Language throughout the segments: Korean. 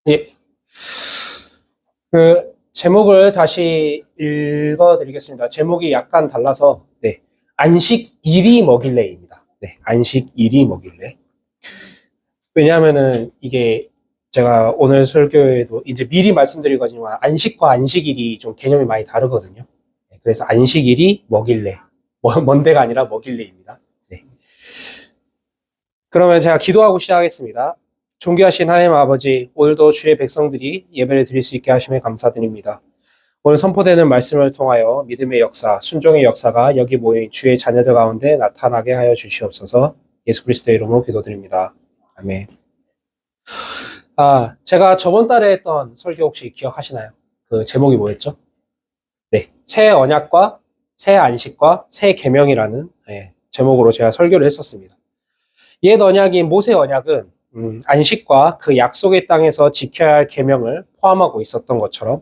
예. 제목을 다시 읽어드리겠습니다. 제목이 약간 달라서, 네. 안식일이 뭐길래입니다. 네. 안식일이 뭐길래. 왜냐하면은 이게 제가 오늘 설교에도 이제 미리 말씀드릴 거지만 안식과 안식일이 좀 개념이 많이 다르거든요. 네, 그래서 안식일이 뭐길래. 뭔데가 아니라 뭐길래입니다. 네. 그러면 제가 기도하고 시작하겠습니다. 존귀하신 하나님 아버지, 오늘도 주의 백성들이 예배를 드릴 수 있게 하심에 감사드립니다. 오늘 선포되는 말씀을 통하여 믿음의 역사, 순종의 역사가 여기 모인 주의 자녀들 가운데 나타나게 하여 주시옵소서. 예수 그리스도의 이름으로 기도드립니다. 아멘. 제가 저번 달에 했던 설교 혹시 기억하시나요? 그 제목이 뭐였죠? 네, 새 언약과 새 안식과 새 계명이라는 제목으로 제가 설교를 했었습니다. 옛 언약인 모세 언약은 안식과 그 약속의 땅에서 지켜야 할 계명을 포함하고 있었던 것처럼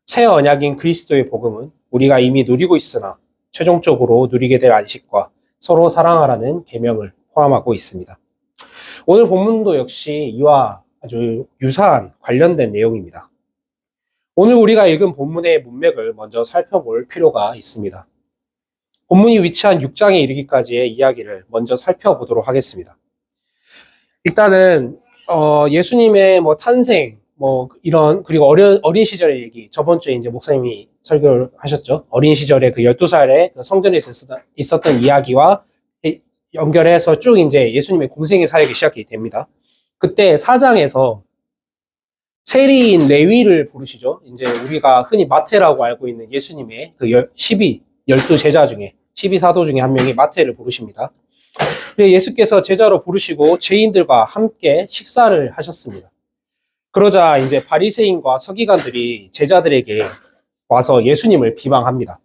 새 언약인 그리스도의 복음은 우리가 이미 누리고 있으나 최종적으로 누리게 될 안식과 서로 사랑하라는 계명을 포함하고 있습니다. 오늘 본문도 역시 이와 아주 유사한 관련된 내용입니다. 오늘 우리가 읽은 본문의 문맥을 먼저 살펴볼 필요가 있습니다. 본문이 위치한 6장에 이르기까지의 이야기를 먼저 살펴보도록 하겠습니다. 일단은 예수님의 탄생 이런 그리고 어린 시절의 얘기, 저번 주에 이제 목사님이 설교를 하셨죠. 어린 시절에 그 12살에 그 성전에 있었던 이야기와 연결해서 쭉 이제 예수님의 공생의 사역이 시작이 됩니다. 그때 4장에서 세리인 레위를 부르시죠. 이제 우리가 흔히 마태라고 알고 있는 예수님의 그 12 제자 중에 12사도 중에 한 명이 마태를 부르십니다. 예수께서 제자로 부르시고 죄인들과 함께 식사를 하셨습니다. 그러자 이제 바리새인과 서기관들이 제자들에게 와서 예수님을 비방합니다.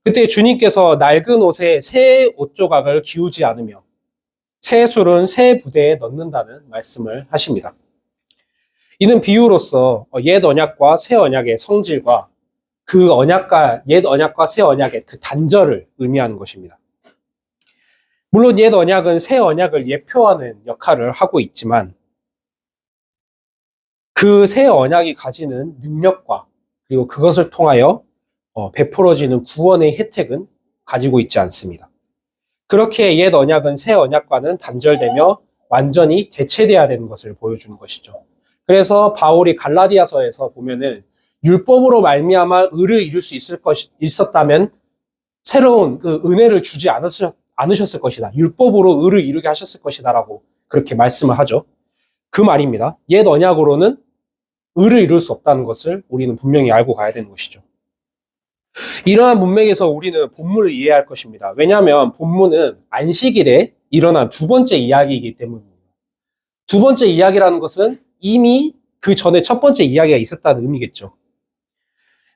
그때 주님께서 낡은 옷에 새 옷조각을 기우지 않으며 새 술은 새 부대에 넣는다는 말씀을 하십니다. 이는 비유로서 옛 언약과 새 언약의 성질과 그 언약과 옛 언약과 새 언약의 그 단절을 의미하는 것입니다. 물론 옛 언약은 새 언약을 예표하는 역할을 하고 있지만 그 새 언약이 가지는 능력과 그리고 그것을 통하여 베풀어지는 구원의 혜택은 가지고 있지 않습니다. 그렇게 옛 언약은 새 언약과는 단절되며 완전히 대체돼야 되는 것을 보여주는 것이죠. 그래서 바울이 갈라디아서에서 보면은 율법으로 말미암아 의를 이룰 수 있었다면 새로운 그 은혜를 주지 않으셨을 것이다. 율법으로 의를 이루게 하셨을 것이다라고 그렇게 말씀을 하죠. 그 말입니다. 옛 언약으로는 의를 이룰 수 없다는 것을 우리는 분명히 알고 가야 되는 것이죠. 이러한 문맥에서 우리는 본문을 이해할 것입니다. 왜냐하면 본문은 안식일에 일어난 두 번째 이야기이기 때문입니다. 두 번째 이야기라는 것은 이미 그 전에 첫 번째 이야기가 있었다는 의미겠죠.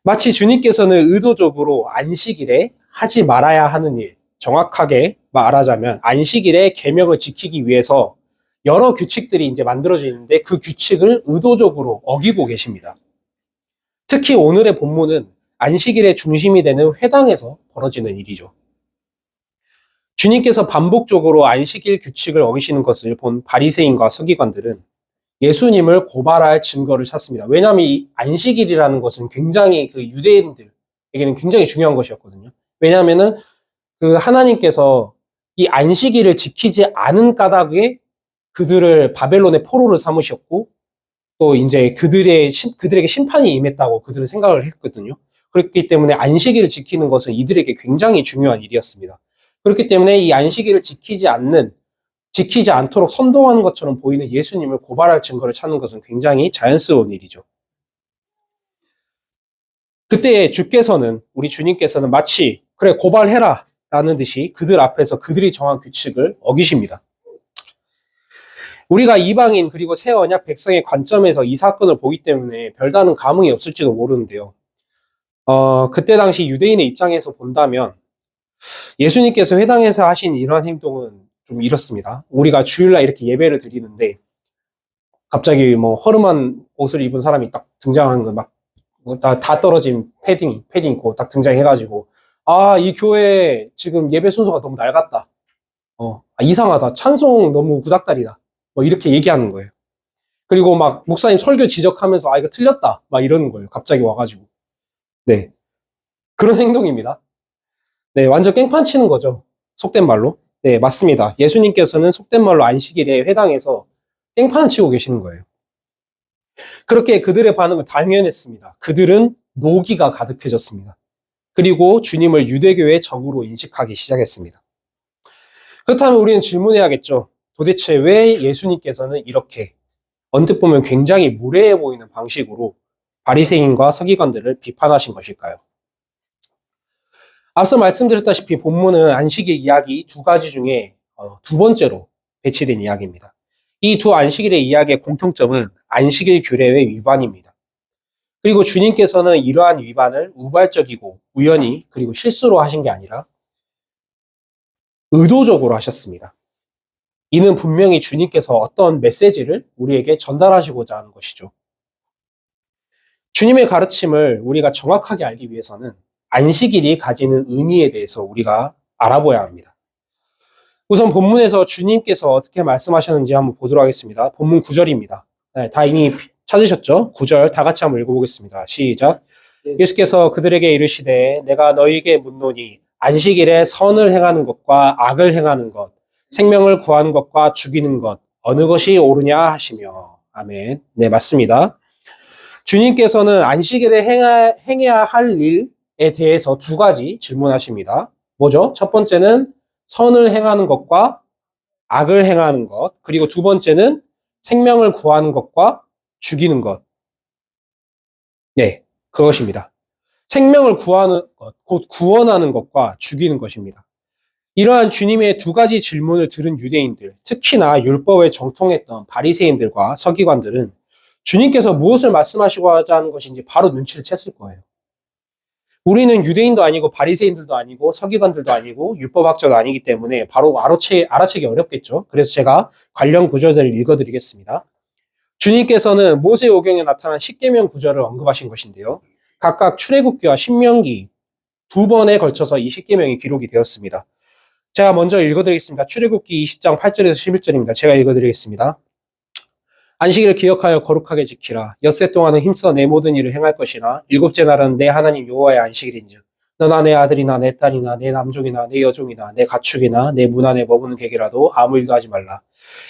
마치 주님께서는 의도적으로 안식일에 하지 말아야 하는 일, 정확하게 말하자면 안식일의 계명을 지키기 위해서 여러 규칙들이 이제 만들어져 있는데 그 규칙을 의도적으로 어기고 계십니다. 특히 오늘의 본문은 안식일의 중심이 되는 회당에서 벌어지는 일이죠. 주님께서 반복적으로 안식일 규칙을 어기시는 것을 본 바리새인과 서기관들은 예수님을 고발할 증거를 찾습니다. 왜냐하면 이 안식일이라는 것은 굉장히 그 유대인들에게는 굉장히 중요한 것이었거든요. 왜냐하면은 그 하나님께서 이 안식일을 지키지 않은 까닭에 그들을 바벨론의 포로를 삼으셨고 또 이제 그들에게 심판이 임했다고 그들은 생각을 했거든요. 그렇기 때문에 안식일을 지키는 것은 이들에게 굉장히 중요한 일이었습니다. 그렇기 때문에 이 안식일을 지키지 않도록 선동하는 것처럼 보이는 예수님을 고발할 증거를 찾는 것은 굉장히 자연스러운 일이죠. 그때 우리 주님께서는 마치 그래 고발해라 라는 듯이 그들 앞에서 그들이 정한 규칙을 어기십니다. 우리가 이방인 그리고 새 언약 백성의 관점에서 이 사건을 보기 때문에 별다른 감흥이 없을지도 모르는데요. 그때 당시 유대인의 입장에서 본다면 예수님께서 회당에서 하신 이러한 행동은 좀 이렇습니다. 우리가 주일날 이렇게 예배를 드리는데 갑자기 허름한 옷을 입은 사람이 딱 등장하는 거 다 떨어진 패딩 입고 딱 등장해가지고 이 교회 지금 예배 순서가 너무 낡았다. 이상하다. 찬송 너무 구닥다리다. 이렇게 얘기하는 거예요. 그리고 막 목사님 설교 지적하면서 아 이거 틀렸다 막 이러는 거예요. 갑자기 와가지고. 네, 그런 행동입니다. 네, 완전 깽판 치는 거죠. 속된 말로. 네, 맞습니다. 예수님께서는 속된 말로 안식일에 회당에서 깽판을 치고 계시는 거예요. 그렇게 그들의 반응은 당연했습니다. 그들은 노기가 가득해졌습니다. 그리고 주님을 유대교의 적으로 인식하기 시작했습니다. 그렇다면 우리는 질문해야겠죠. 도대체 왜 예수님께서는 이렇게 언뜻 보면 굉장히 무례해 보이는 방식으로 바리새인과 서기관들을 비판하신 것일까요? 앞서 말씀드렸다시피 본문은 안식일 이야기 두 가지 중에 두 번째로 배치된 이야기입니다. 이 두 안식일의 이야기의 공통점은 안식일 규례의 위반입니다. 그리고 주님께서는 이러한 위반을 우발적이고 우연히 그리고 실수로 하신 게 아니라 의도적으로 하셨습니다. 이는 분명히 주님께서 어떤 메시지를 우리에게 전달하시고자 하는 것이죠. 주님의 가르침을 우리가 정확하게 알기 위해서는 안식일이 가지는 의미에 대해서 우리가 알아봐야 합니다. 우선 본문에서 주님께서 어떻게 말씀하셨는지 한번 보도록 하겠습니다. 본문 9절입니다. 네, 다 이미 찾으셨죠? 9절 다 같이 한번 읽어보겠습니다. 시작. 예수께서 그들에게 이르시되 내가 너희에게 묻노니 안식일에 선을 행하는 것과 악을 행하는 것, 생명을 구하는 것과 죽이는 것 어느 것이 옳으냐 하시며. 아멘. 네, 맞습니다. 주님께서는 안식일에 행해야 할 일에 대해서 두 가지 질문하십니다. 뭐죠? 첫 번째는 선을 행하는 것과 악을 행하는 것, 그리고 두 번째는 생명을 구하는 것과 죽이는 것. 네, 그것입니다. 생명을 구하는 것, 곧 구원하는 것과 죽이는 것입니다. 이러한 주님의 두 가지 질문을 들은 유대인들, 특히나 율법에 정통했던 바리새인들과 서기관들은 주님께서 무엇을 말씀하시고자 하는 것인지 바로 눈치를 챘을 거예요. 우리는 유대인도 아니고 바리새인들도 아니고 서기관들도 아니고 율법학자도 아니기 때문에 바로 알아채기 어렵겠죠. 그래서 제가 관련 구절들을 읽어드리겠습니다. 주님께서는 모세오경에 나타난 십계명 구절을 언급하신 것인데요. 각각 출애굽기와 신명기 두 번에 걸쳐서 이 십계명이 기록이 되었습니다. 제가 먼저 읽어드리겠습니다. 출애굽기 20장 8절에서 11절입니다. 제가 읽어드리겠습니다. 안식일을 기억하여 거룩하게 지키라. 엿새 동안은 힘써 내 모든 일을 행할 것이나 일곱째 날은 내 하나님 여호와의 안식일인즉 너나 내 아들이나 내 딸이나 내 남종이나 내 여종이나 내 가축이나 내 문 안에 머무는 객이라도 아무 일도 하지 말라.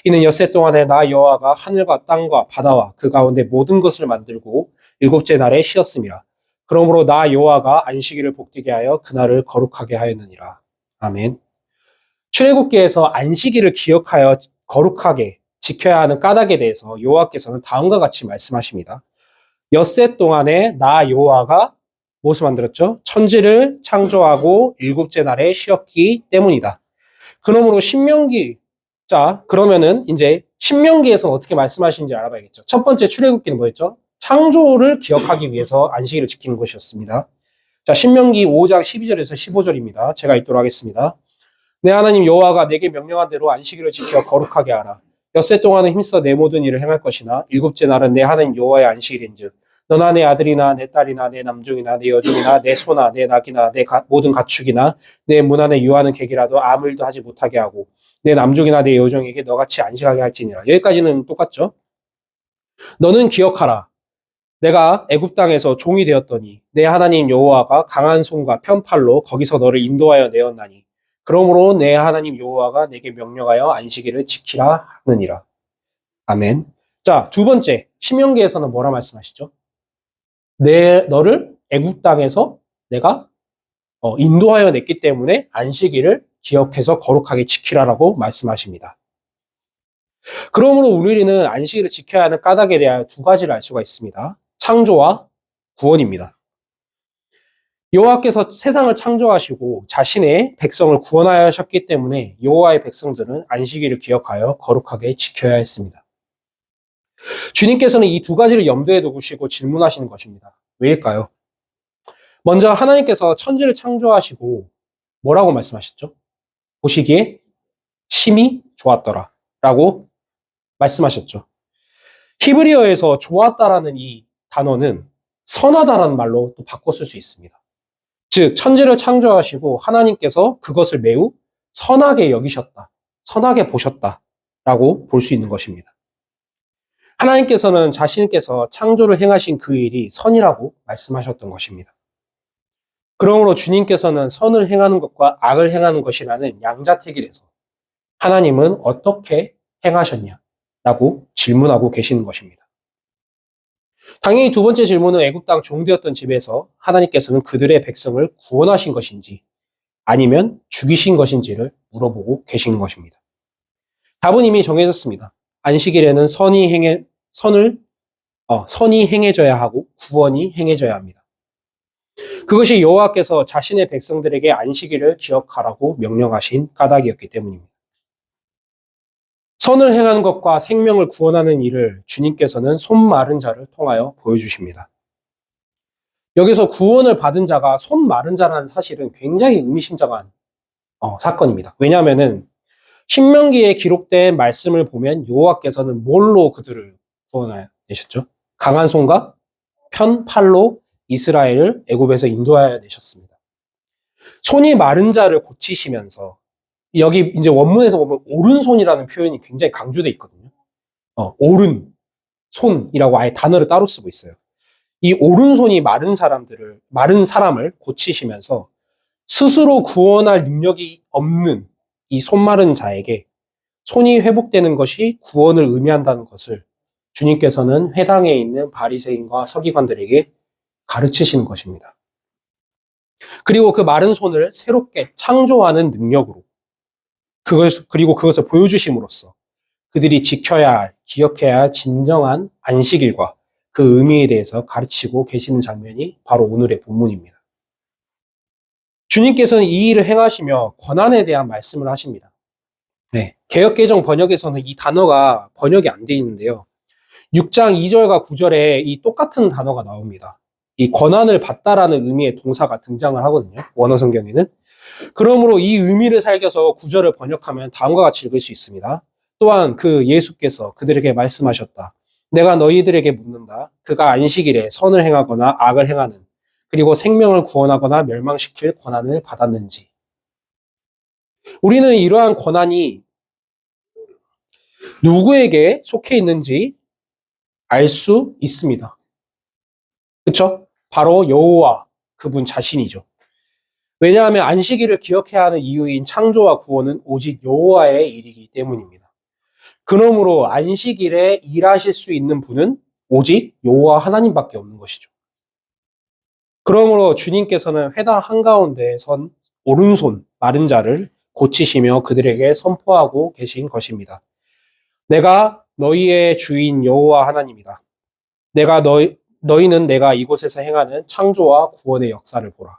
이는 엿새 동안에 나 여호와가 하늘과 땅과 바다와 그 가운데 모든 것을 만들고 일곱째 날에 쉬었음이라. 그러므로 나 여호와가 안식일을 복되게 하여 그날을 거룩하게 하였느니라. 아멘. 출애굽기에서 안식일을 기억하여 거룩하게 지켜야 하는 까닭에 대해서 여호와께서는 다음과 같이 말씀하십니다. 엿새 동안에 나 여호와가 무엇을 만들었죠? 천지를 창조하고 일곱째 날에 쉬었기 때문이다. 그러므로 그러면은 이제 신명기에서 어떻게 말씀하시는지 알아봐야겠죠. 첫 번째 출애굽기는 뭐였죠? 창조를 기억하기 위해서 안식일을 지키는 것이었습니다. 자, 신명기 5장 12절에서 15절입니다. 제가 읽도록 하겠습니다. 내 하나님 여호와가 내게 명령한 대로 안식일을 지켜 거룩하게 하라. 엿새 동안은 힘써 내 모든 일을 행할 것이나 일곱째 날은 내 하나님 여호와의 안식일인즉 너나 내 아들이나 내 딸이나 내 남종이나 내 여종이나 내 소나 내 낙이나 내 모든 가축이나 내 문 안에 유하는 객이라도 아무 일도 하지 못하게 하고 내 남종이나 내 여종에게 너같이 안식하게 할지니라. 여기까지는 똑같죠? 너는 기억하라. 내가 애굽 땅에서 종이 되었더니 내 하나님 여호와가 강한 손과 편팔로 거기서 너를 인도하여 내었나니 그러므로 내 하나님 여호와가 내게 명령하여 안식일을 지키라 하느니라. 아멘. 자, 두 번째, 신명기에서는 뭐라 말씀하시죠? 너를 애굽 땅에서 내가 인도하여 냈기 때문에 안식일을 기억해서 거룩하게 지키라라고 말씀하십니다. 그러므로 우리는 안식일을 지켜야 하는 까닭에 대하여 두 가지를 알 수가 있습니다. 창조와 구원입니다. 여호와께서 세상을 창조하시고 자신의 백성을 구원하셨기 때문에 여호와의 백성들은 안식일을 기억하여 거룩하게 지켜야 했습니다. 주님께서는 이 두 가지를 염두에 두시고 질문하시는 것입니다. 왜일까요? 먼저 하나님께서 천지를 창조하시고 뭐라고 말씀하셨죠? 보시기에 심히 좋았더라 라고 말씀하셨죠. 히브리어에서 좋았다라는 이 단어는 선하다라는 말로 또 바꿔 쓸 수 있습니다. 즉 천지를 창조하시고 하나님께서 그것을 매우 선하게 여기셨다, 선하게 보셨다라고 볼 수 있는 것입니다. 하나님께서는 자신께서 창조를 행하신 그 일이 선이라고 말씀하셨던 것입니다. 그러므로 주님께서는 선을 행하는 것과 악을 행하는 것이라는 양자택일에서 하나님은 어떻게 행하셨냐라고 질문하고 계시는 것입니다. 당연히 두 번째 질문은 애굽 땅 종되었던 집에서 하나님께서는 그들의 백성을 구원하신 것인지 아니면 죽이신 것인지를 물어보고 계신 것입니다. 답은 이미 정해졌습니다. 안식일에는 선이 행해져야 하고 구원이 행해져야 합니다. 그것이 여호와께서 자신의 백성들에게 안식일을 기억하라고 명령하신 까닭이었기 때문입니다. 선을 행하는 것과 생명을 구원하는 일을 주님께서는 손 마른 자를 통하여 보여주십니다. 여기서 구원을 받은 자가 손 마른 자라는 사실은 굉장히 의미심장한 사건입니다. 왜냐하면은 신명기에 기록된 말씀을 보면 여호와께서는 뭘로 그들을 구원하셨죠? 강한 손과 편 팔로 이스라엘을 애굽에서 인도하여 내셨습니다. 손이 마른 자를 고치시면서 여기 이제 원문에서 보면 오른손이라는 표현이 굉장히 강조되어 있거든요. 오른손이라고 아예 단어를 따로 쓰고 있어요. 이 오른손이 마른 사람을 고치시면서 스스로 구원할 능력이 없는 이 손 마른 자에게 손이 회복되는 것이 구원을 의미한다는 것을 주님께서는 회당에 있는 바리새인과 서기관들에게 가르치시는 것입니다. 그리고 그 마른 손을 새롭게 창조하는 능력으로 그리고 그것을 보여주심으로써 그들이 지켜야 할, 기억해야 할 진정한 안식일과 그 의미에 대해서 가르치고 계시는 장면이 바로 오늘의 본문입니다. 주님께서는 이 일을 행하시며 권한에 대한 말씀을 하십니다. 네, 개역개정 번역에서는 이 단어가 번역이 안 돼 있는데요. 6장 2절과 9절에 이 똑같은 단어가 나옵니다. 이 권한을 받다라는 의미의 동사가 등장을 하거든요. 원어 성경에는. 그러므로 이 의미를 살려서 9절을 번역하면 다음과 같이 읽을 수 있습니다. 또한 그 예수께서 그들에게 말씀하셨다. 내가 너희들에게 묻는다. 그가 안식일에 선을 행하거나 악을 행하는 그리고 생명을 구원하거나 멸망시킬 권한을 받았는지. 우리는 이러한 권한이 누구에게 속해 있는지 알 수 있습니다. 그렇죠? 바로 여호와 그분 자신이죠. 왜냐하면 안식일을 기억해야 하는 이유인 창조와 구원은 오직 여호와의 일이기 때문입니다. 그러므로 안식일에 일하실 수 있는 분은 오직 여호와 하나님밖에 없는 것이죠. 그러므로 주님께서는 회당 한가운데에 선 오른손 마른 자를 고치시며 그들에게 선포하고 계신 것입니다. 내가 너희의 주인 여호와 하나님이다. 너희는 내가 이곳에서 행하는 창조와 구원의 역사를 보라.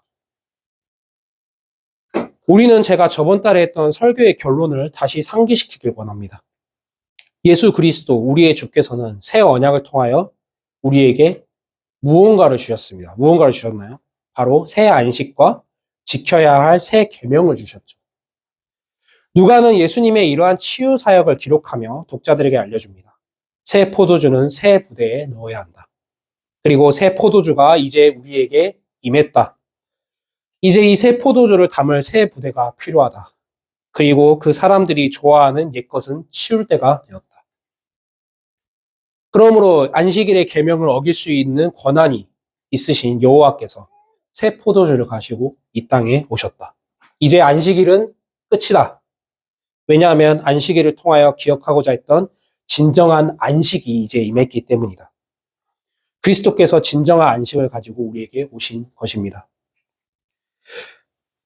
우리는 제가 저번 달에 했던 설교의 결론을 다시 상기시키길 원합니다. 예수 그리스도 우리의 주께서는 새 언약을 통하여 우리에게 무언가를 주셨습니다. 무언가를 주셨나요? 바로 새 안식과 지켜야 할 새 계명을 주셨죠. 누가는 예수님의 이러한 치유 사역을 기록하며 독자들에게 알려줍니다. 새 포도주는 새 부대에 넣어야 한다. 그리고 새 포도주가 이제 우리에게 임했다. 이제 이 새 포도주를 담을 새 부대가 필요하다. 그리고 그 사람들이 좋아하는 옛것은 치울 때가 되었다. 그러므로 안식일의 계명을 어길 수 있는 권한이 있으신 여호와께서 새 포도주를 가지고 이 땅에 오셨다. 이제 안식일은 끝이다. 왜냐하면 안식일을 통하여 기억하고자 했던 진정한 안식이 이제 임했기 때문이다. 그리스도께서 진정한 안식을 가지고 우리에게 오신 것입니다.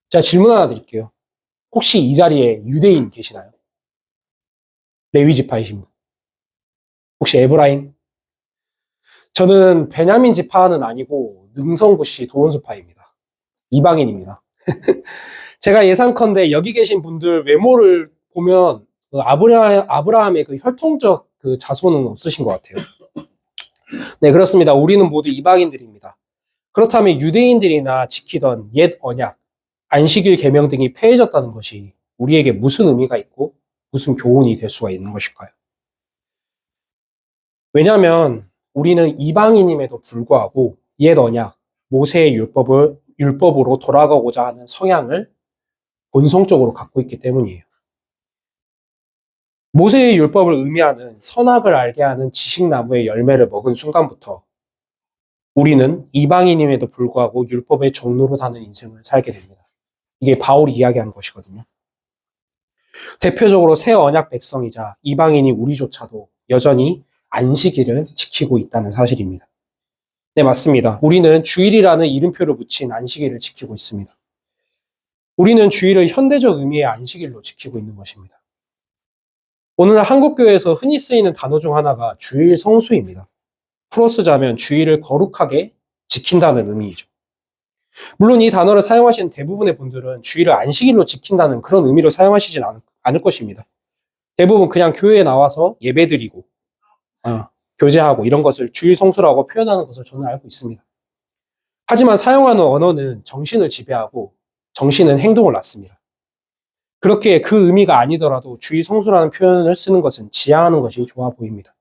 자, 질문 하나 드릴게요. 혹시 이 자리에 유대인 계시나요? 레위 지파이신 분. 혹시 에브라임? 저는 베냐민 지파는 아니고 능성구시 도원수파입니다. 이방인입니다. 제가 예상컨대 여기 계신 분들 외모를 보면 그 아브라함의 그 혈통적 그 자손은 없으신 것 같아요. 네, 그렇습니다. 우리는 모두 이방인들입니다. 그렇다면 유대인들이나 지키던 옛 언약, 안식일 계명 등이 폐해졌다는 것이 우리에게 무슨 의미가 있고 무슨 교훈이 될 수가 있는 것일까요? 왜냐하면 우리는 이방인임에도 불구하고 옛 언약, 모세의 율법으로 돌아가고자 하는 성향을 본성적으로 갖고 있기 때문이에요. 모세의 율법을 의미하는 선악을 알게 하는 지식나무의 열매를 먹은 순간부터 우리는 이방인임에도 불구하고 율법의 종로로 다는 인생을 살게 됩니다. 이게 바울이 이야기한 것이거든요. 대표적으로 새 언약 백성이자 이방인이 우리조차도 여전히 안식일을 지키고 있다는 사실입니다. 네, 맞습니다. 우리는 주일이라는 이름표를 붙인 안식일을 지키고 있습니다. 우리는 주일을 현대적 의미의 안식일로 지키고 있는 것입니다. 오늘날 한국교회에서 흔히 쓰이는 단어 중 하나가 주일 성수입니다. 풀어 쓰자면 주일을 거룩하게 지킨다는 의미이죠. 물론 이 단어를 사용하시는 대부분의 분들은 주일을 안식일로 지킨다는 그런 의미로 사용하시진 않을 것입니다. 대부분 그냥 교회에 나와서 예배드리고 교제하고 이런 것을 주일 성수라고 표현하는 것을 저는 알고 있습니다. 하지만 사용하는 언어는 정신을 지배하고 정신은 행동을 낳습니다. 그렇게 그 의미가 아니더라도 주일 성수라는 표현을 쓰는 것은 지양하는 것이 좋아 보입니다.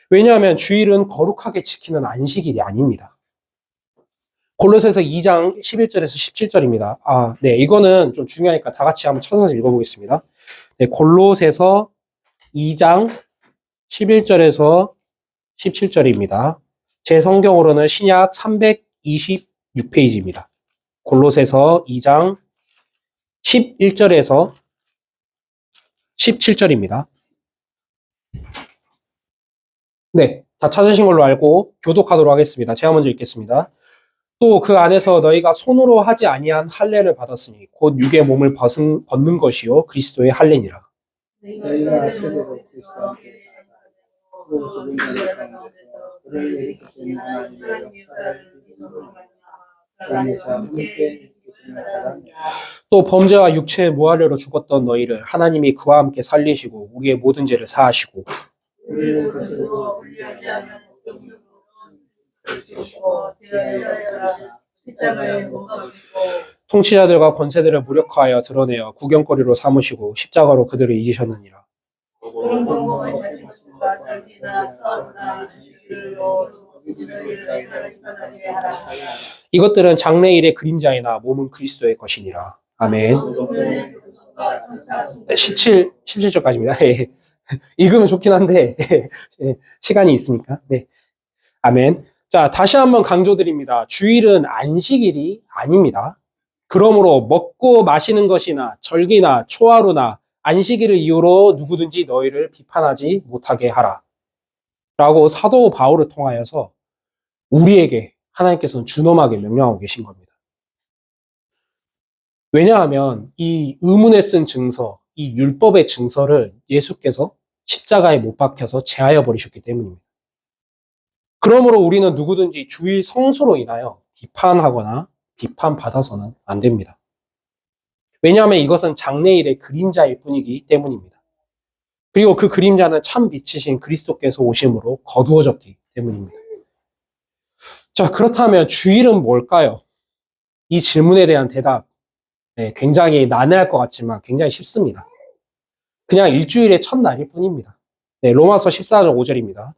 왜냐하면 주일은 거룩하게 지키는 안식일이 아닙니다. 골로새서 2장 11절에서 17절입니다. 네, 이거는 좀 중요하니까 다 같이 한번 찾아서 읽어보겠습니다. 네, 골로새서 2장 11절에서 17절입니다. 제 성경으로는 신약 326페이지입니다. 골로새서 2장 11절에서 17절입니다. 네, 다 찾으신 걸로 알고 교독하도록 하겠습니다. 제가 먼저 읽겠습니다. 또 그 안에서 너희가 손으로 하지 아니한 할례를 받았으니 곧 육의 몸을 벗는 것이요 그리스도의 할례니라. 너희가 세례로 그리스도와 함께 또 죽은 자들 가운데서 그를 일으키신 하나님의 역사를 믿음으로 그 안에서 함께 일으키심을 받았느니라. 또 범죄와 육체의 무할례로 죽었던 너희를 하나님이 그와 함께 살리시고 우리의 모든 죄를 사하시고 우리를 스스로 불리하지 않는 목적으로 주시고 십자가에 못 박히고 통치자들과 권세들을 무력화하여 드러내어 구경거리로 삼으시고 십자가로 그들을 이기셨느니라. 그런 공공하셨습니다. 절기나 사업나 안식일로 너희를 가르치게 하라. 이것들은 장래일의 그림자이나 몸은 그리스도의 것이니라. 아멘. 17절까지입니다. 읽으면 좋긴 한데 시간이 있으니까. 네. 아멘. 자, 다시 한번 강조드립니다. 주일은 안식일이 아닙니다. 그러므로 먹고 마시는 것이나 절기나 초하루나 안식일을 이유로 누구든지 너희를 비판하지 못하게 하라. 라고 사도 바울을 통하여서 우리에게 하나님께서는 준엄하게 명령하고 계신 겁니다. 왜냐하면 이 의문에 쓴 증서, 이 율법의 증서를 예수께서 십자가에 못 박혀서 제하여 버리셨기 때문입니다. 그러므로 우리는 누구든지 주일 성수로 인하여 비판하거나 비판받아서는 안 됩니다. 왜냐하면 이것은 장래일의 그림자일 뿐이기 때문입니다. 그리고 그 그림자는 참 빛이신 그리스도께서 오심으로 거두어졌기 때문입니다. 자, 그렇다면 주일은 뭘까요? 이 질문에 대한 대답, 굉장히 난해할 것 같지만 굉장히 쉽습니다. 그냥 일주일의 첫날일 뿐입니다. 로마서 14장 5절입니다.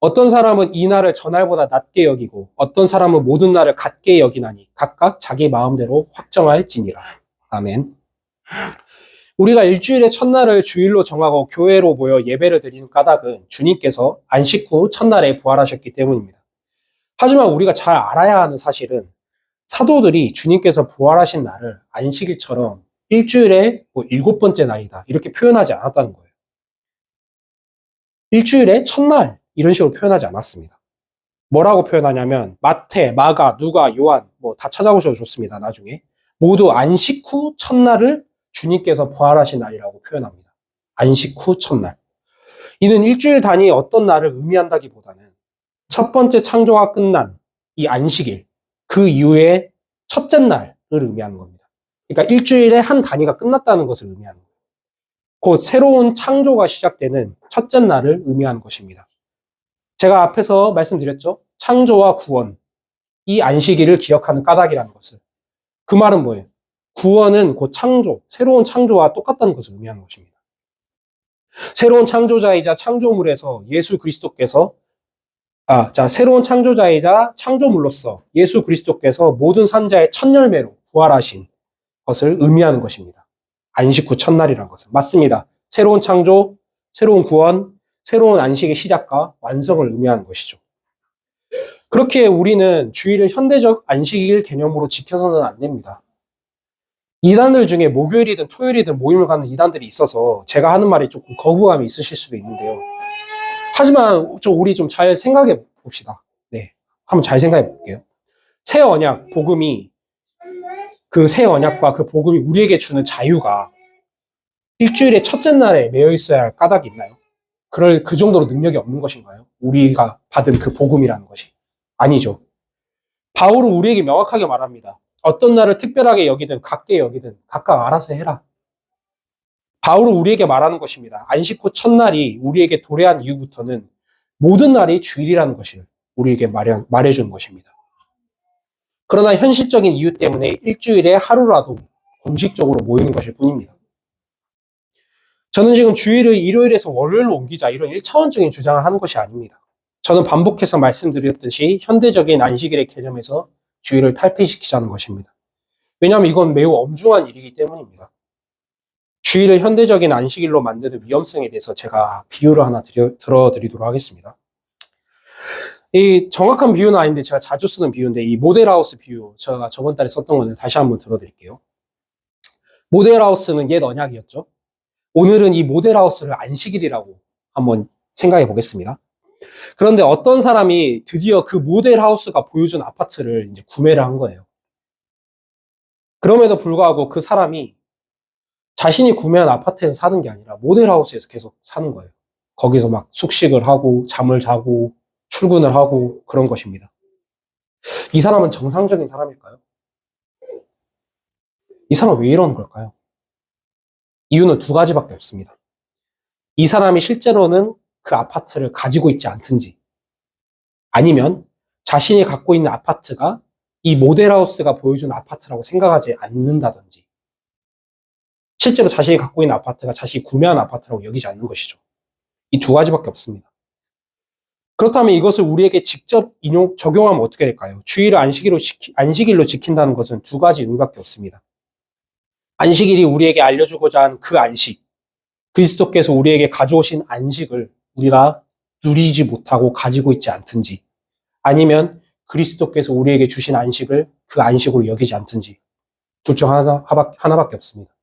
어떤 사람은 이 날을 전날보다 낮게 여기고 어떤 사람은 모든 날을 같게 여기나니 각각 자기 마음대로 확정할지니라. 아멘. 우리가 일주일의 첫날을 주일로 정하고 교회로 모여 예배를 드리는 까닭은 주님께서 안식 후 첫날에 부활하셨기 때문입니다. 하지만 우리가 잘 알아야 하는 사실은 사도들이 주님께서 부활하신 날을 안식일처럼 일주일의 7번째 날이다 이렇게 표현하지 않았다는 거예요. 일주일의 첫날 이런 식으로 표현하지 않았습니다. 뭐라고 표현하냐면 마태, 마가, 누가, 요한 다 찾아보셔도 좋습니다. 나중에 모두 안식 후 첫날을 주님께서 부활하신 날이라고 표현합니다. 안식 후 첫날. 이는 일주일 단위 어떤 날을 의미한다기보다는 첫 번째 창조가 끝난 이 안식일, 그 이후에 첫째 날을 의미하는 겁니다. 그러니까 일주일의 한 단위가 끝났다는 것을 의미하는 거예요. 곧 새로운 창조가 시작되는 첫째 날을 의미하는 것입니다. 제가 앞에서 말씀드렸죠? 창조와 구원, 이 안식일을 기억하는 까닭이라는 것을. 그 말은 뭐예요? 구원은 곧 창조, 새로운 창조와 똑같다는 것을 의미하는 것입니다. 새로운 창조자이자 창조물에서 예수 그리스도께서 새로운 창조자이자 창조물로서 예수 그리스도께서 모든 산자의 첫 열매로 부활하신 것을 의미하는 것입니다. 안식 후 첫날이라는 것은. 맞습니다. 새로운 창조, 새로운 구원, 새로운 안식의 시작과 완성을 의미하는 것이죠. 그렇게 우리는 주일을 현대적 안식일 개념으로 지켜서는 안 됩니다. 이단들 중에 목요일이든 토요일이든 모임을 갖는 이단들이 있어서 제가 하는 말이 조금 거부감이 있으실 수도 있는데요. 하지만 우리 좀 잘 생각해 봅시다. 네, 한번 잘 생각해 볼게요. 새 언약, 복음이 그 새 언약과 그 복음이 우리에게 주는 자유가 일주일의 첫째 날에 매여 있어야 할 까닭이 있나요? 그 정도로 능력이 없는 것인가요? 우리가 받은 그 복음이라는 것이. 아니죠. 바울은 우리에게 명확하게 말합니다. 어떤 날을 특별하게 여기든 각게 여기든 각각 알아서 해라. 바울은 우리에게 말하는 것입니다. 안식 후 첫날이 우리에게 도래한 이후부터는 모든 날이 주일이라는 것을 우리에게 말해주는 것입니다. 그러나 현실적인 이유 때문에 일주일에 하루라도 공식적으로 모이는 것일 뿐입니다. 저는 지금 주일을 일요일에서 월요일로 옮기자 이런 1차원적인 주장을 하는 것이 아닙니다. 저는 반복해서 말씀드렸듯이 현대적인 안식일의 개념에서 주일을 탈피시키자는 것입니다. 왜냐하면 이건 매우 엄중한 일이기 때문입니다. 주일을 현대적인 안식일로 만드는 위험성에 대해서 제가 비유를 하나 들어드리도록 하겠습니다. 이 정확한 비유는 아닌데 제가 자주 쓰는 비유인데 이 모델하우스 비유 제가 저번 달에 썼던 거는 다시 한번 들어드릴게요. 모델하우스는 옛 언약이었죠. 오늘은 이 모델하우스를 안식일이라고 한번 생각해 보겠습니다. 그런데 어떤 사람이 드디어 그 모델하우스가 보여준 아파트를 이제 구매를 한 거예요. 그럼에도 불구하고 그 사람이 자신이 구매한 아파트에서 사는 게 아니라 모델하우스에서 계속 사는 거예요. 거기서 막 숙식을 하고 잠을 자고 출근을 하고 그런 것입니다. 이 사람은 정상적인 사람일까요? 이 사람은 왜 이러는 걸까요? 이유는 두 가지밖에 없습니다. 이 사람이 실제로는 그 아파트를 가지고 있지 않든지 아니면 자신이 갖고 있는 아파트가 이 모델하우스가 보여준 아파트라고 생각하지 않는다든지 실제로 자신이 갖고 있는 아파트가 자신이 구매한 아파트라고 여기지 않는 것이죠. 이 두 가지밖에 없습니다. 그렇다면 이것을 우리에게 직접 적용하면 어떻게 될까요? 주일을 안식일로 지킨다는 것은 두 가지 의미밖에 없습니다. 안식일이 우리에게 알려주고자 한 그 안식, 그리스도께서 우리에게 가져오신 안식을 우리가 누리지 못하고 가지고 있지 않든지 아니면 그리스도께서 우리에게 주신 안식을 그 안식으로 여기지 않든지 둘 중 하나밖에 없습니다.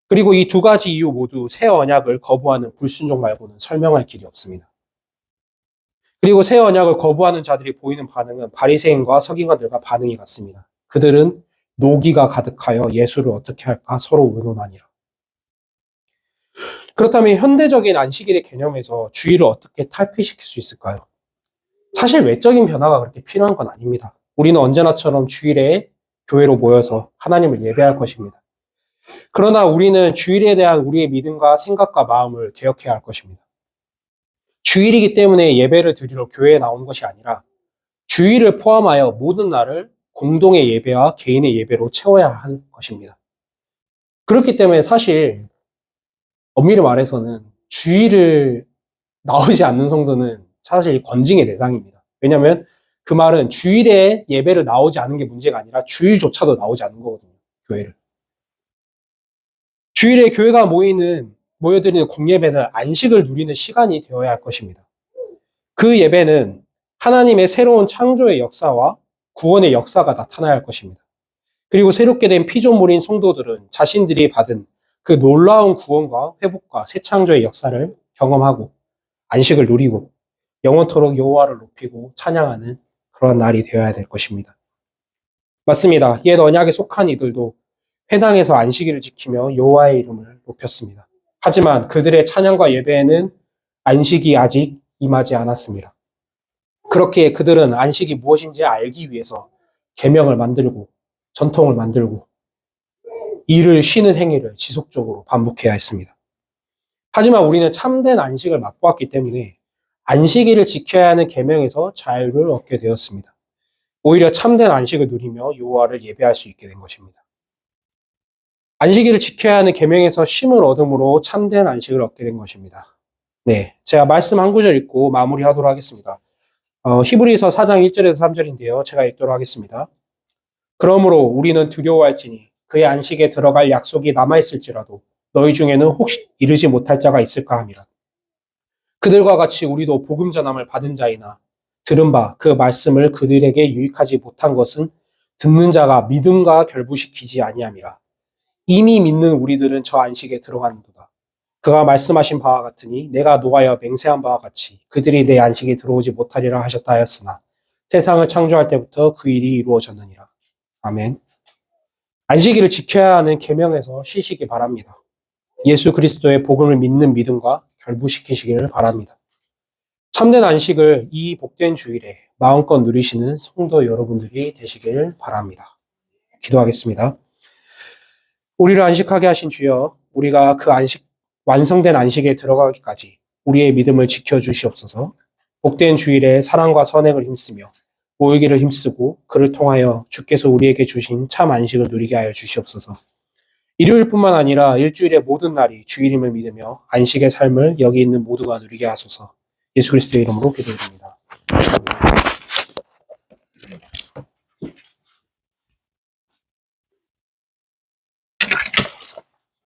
그리고 이 두 가지 이유 모두 새 언약을 거부하는 불순종 말고는 설명할 길이 없습니다. 그리고 새 언약을 거부하는 자들이 보이는 반응은 바리새인과 서기관들과 반응이 같습니다. 그들은 노기가 가득하여 예수를 어떻게 할까 서로 의논하니라. 그렇다면 현대적인 안식일의 개념에서 주일을 어떻게 탈피시킬 수 있을까요? 사실 외적인 변화가 그렇게 필요한 건 아닙니다. 우리는 언제나처럼 주일에 교회로 모여서 하나님을 예배할 것입니다. 그러나 우리는 주일에 대한 우리의 믿음과 생각과 마음을 개혁해야 할 것입니다. 주일이기 때문에 예배를 드리러 교회에 나오는 것이 아니라 주일을 포함하여 모든 날을 공동의 예배와 개인의 예배로 채워야 할 것입니다. 그렇기 때문에 사실 엄밀히 말해서는 주일을 나오지 않는 성도는 사실 권징의 대상입니다. 왜냐하면 그 말은 주일에 예배를 나오지 않는 게 문제가 아니라 주일조차도 나오지 않는 거거든요. 교회를. 주일에 교회가 모여드리는 공예배는 안식을 누리는 시간이 되어야 할 것입니다. 그 예배는 하나님의 새로운 창조의 역사와 구원의 역사가 나타나야 할 것입니다. 그리고 새롭게 된 피조물인 성도들은 자신들이 받은 그 놀라운 구원과 회복과 새 창조의 역사를 경험하고 안식을 누리고 영원토록 여호와를 높이고 찬양하는 그런 날이 되어야 될 것입니다. 맞습니다. 옛 언약에 속한 이들도 회당에서 안식일을 지키며 여호와의 이름을 높였습니다. 하지만 그들의 찬양과 예배에는 안식이 아직 임하지 않았습니다. 그렇기에 그들은 안식이 무엇인지 알기 위해서 계명을 만들고 전통을 만들고 일을 쉬는 행위를 지속적으로 반복해야 했습니다. 하지만 우리는 참된 안식을 맛보았기 때문에 안식일을 지켜야 하는 계명에서 자유를 얻게 되었습니다. 오히려 참된 안식을 누리며 여호와를 예배할 수 있게 된 것입니다. 안식일을 지켜야 하는 계명에서 쉼을 얻음으로 참된 안식을 얻게 된 것입니다. 네, 제가 말씀 한 구절 읽고 마무리하도록 하겠습니다. 히브리서 4장 1절에서 3절인데요. 제가 읽도록 하겠습니다. 그러므로 우리는 두려워할지니 그의 안식에 들어갈 약속이 남아있을지라도 너희 중에는 혹시 이르지 못할 자가 있을까 함이라. 그들과 같이 우리도 복음 전함을 받은 자이나 들은 바 그 말씀을 그들에게 유익하지 못한 것은 듣는 자가 믿음과 결부시키지 아니함이라. 이미 믿는 우리들은 저 안식에 들어가는도다. 그가 말씀하신 바와 같으니 내가 노하여 맹세한 바와 같이 그들이 내 안식에 들어오지 못하리라 하셨다 하였으나 세상을 창조할 때부터 그 일이 이루어졌느니라. 아멘. 안식일을 지켜야 하는 계명에서 쉬시기 바랍니다. 예수 그리스도의 복음을 믿는 믿음과 결부시키시기를 바랍니다. 참된 안식을 이 복된 주일에 마음껏 누리시는 성도 여러분들이 되시길 바랍니다. 기도하겠습니다. 우리를 안식하게 하신 주여, 우리가 그 완성된 안식에 들어가기까지 우리의 믿음을 지켜주시옵소서. 복된 주일에 사랑과 선행을 힘쓰며 모이기를 힘쓰고 그를 통하여 주께서 우리에게 주신 참 안식을 누리게 하여 주시옵소서. 일요일뿐만 아니라 일주일의 모든 날이 주일임을 믿으며 안식의 삶을 여기 있는 모두가 누리게 하소서. 예수 그리스도의 이름으로 기도드립니다.